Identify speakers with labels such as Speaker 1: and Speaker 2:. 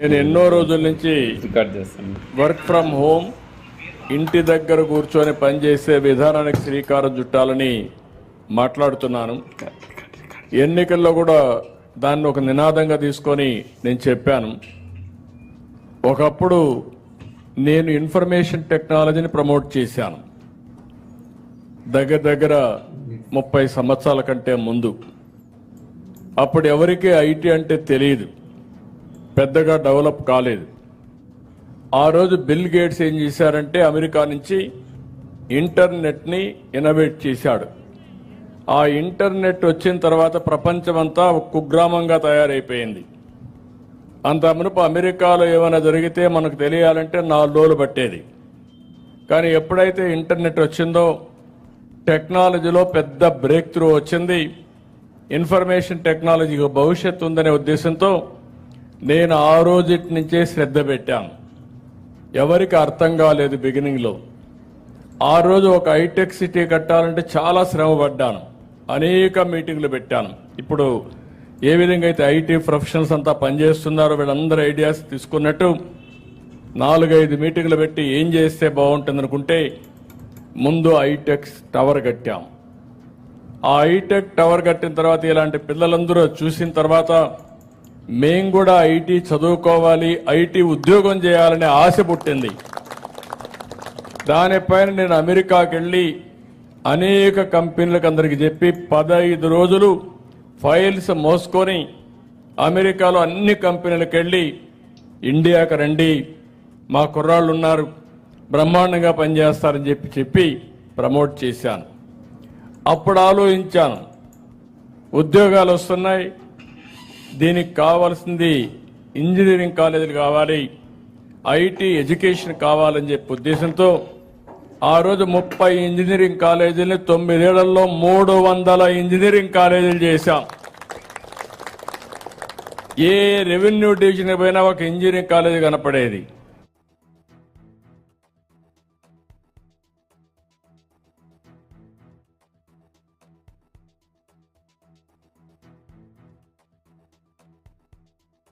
Speaker 1: నేను ఎన్నో రోజుల నుంచి
Speaker 2: రికార్డ్ చేస్తాను.
Speaker 1: వర్క్ ఫ్రమ్ హోమ్, ఇంటి దగ్గర కూర్చొని పనిచేసే విధానానికి శ్రీకారం చుట్టాలని మాట్లాడుతున్నాను. ఎన్నికల్లో కూడా దాన్ని ఒక నినాదంగా తీసుకొని నేను చెప్పాను. ఒకప్పుడు నేను ఇన్ఫర్మేషన్ టెక్నాలజీని ప్రమోట్ చేశాను, దగ్గర 30 సంవత్సరాల కంటే ముందు. అప్పుడు ఎవరికీ ఐటీ అంటే తెలియదు, పెద్దగా డెవలప్ కాలేదు. ఆ రోజు బిల్ గేట్స్ ఏం చేశారంటే అమెరికా నుంచి ఇంటర్నెట్ని ఇన్నోవేట్ చేశాడు. ఆ ఇంటర్నెట్ వచ్చిన తర్వాత ప్రపంచమంతా ఒక కుగ్రామంగా తయారైపోయింది. అంత మునుపు అమెరికాలో ఏమైనా జరిగితే మనకు తెలియాలంటే 4 రోజులు పట్టేది. కానీ ఎప్పుడైతే ఇంటర్నెట్ వచ్చిందో టెక్నాలజీలో పెద్ద బ్రేక్ త్రూ వచ్చింది. ఇన్ఫర్మేషన్ టెక్నాలజీకి భవిష్యత్తు ఉందనే ఉద్దేశంతో నేను ఆ రోజు నుంచే శ్రద్ధ పెట్టాను. ఎవరికి అర్థం కాలేదు బిగినింగ్లో. ఆ రోజు ఒక హైటెక్ సిటీ కట్టాలంటే చాలా శ్రమ పడ్డాను, అనేక మీటింగ్లు పెట్టాను. ఇప్పుడు ఏ విధంగా అయితే ఐటీ ప్రొఫెషనల్స్ అంతా పనిచేస్తున్నారో వీళ్ళందరూ ఐడియాస్ తీసుకున్నట్టు 4-5 మీటింగ్లు పెట్టి ఏం చేస్తే బాగుంటుంది అనుకుంటే ముందు హైటెక్ టవర్ కట్టాం. ఆ హైటెక్ టవర్ కట్టిన తర్వాత ఇలాంటి పిల్లలందరూ చూసిన తర్వాత మేం కూడా ఐటీ చదువుకోవాలి, ఐటీ ఉద్యోగం చేయాలనే ఆశ పుట్టింది. దానిపైన నేను అమెరికాకి వెళ్ళి అనేక కంపెనీలకు అందరికి చెప్పి 15 రోజులు ఫైల్స్ మోసుకొని అమెరికాలో అన్ని కంపెనీలకు వెళ్ళి ఇండియాకి రండి, మా కుర్రాళ్ళు ఉన్నారు, బ్రహ్మాండంగా పనిచేస్తారని చెప్పి ప్రమోట్ చేశాను. అప్పుడు ఆలోచించాను, ఉద్యోగాలు వస్తున్నాయి, దీనికి కావాల్సింది ఇంజనీరింగ్ కాలేజీలు కావాలి, ఐటీ ఎడ్యుకేషన్ కావాలని చెప్పి ఉద్దేశంతో ఆ రోజు 30 ఇంజనీరింగ్ కాలేజీలని 9 ఏళ్లలో 300 ఇంజనీరింగ్ కాలేజీలు చేశాం. ఏ రెవెన్యూ డివిజన్ పోయినా ఒక ఇంజనీరింగ్ కాలేజీ కనపడేది.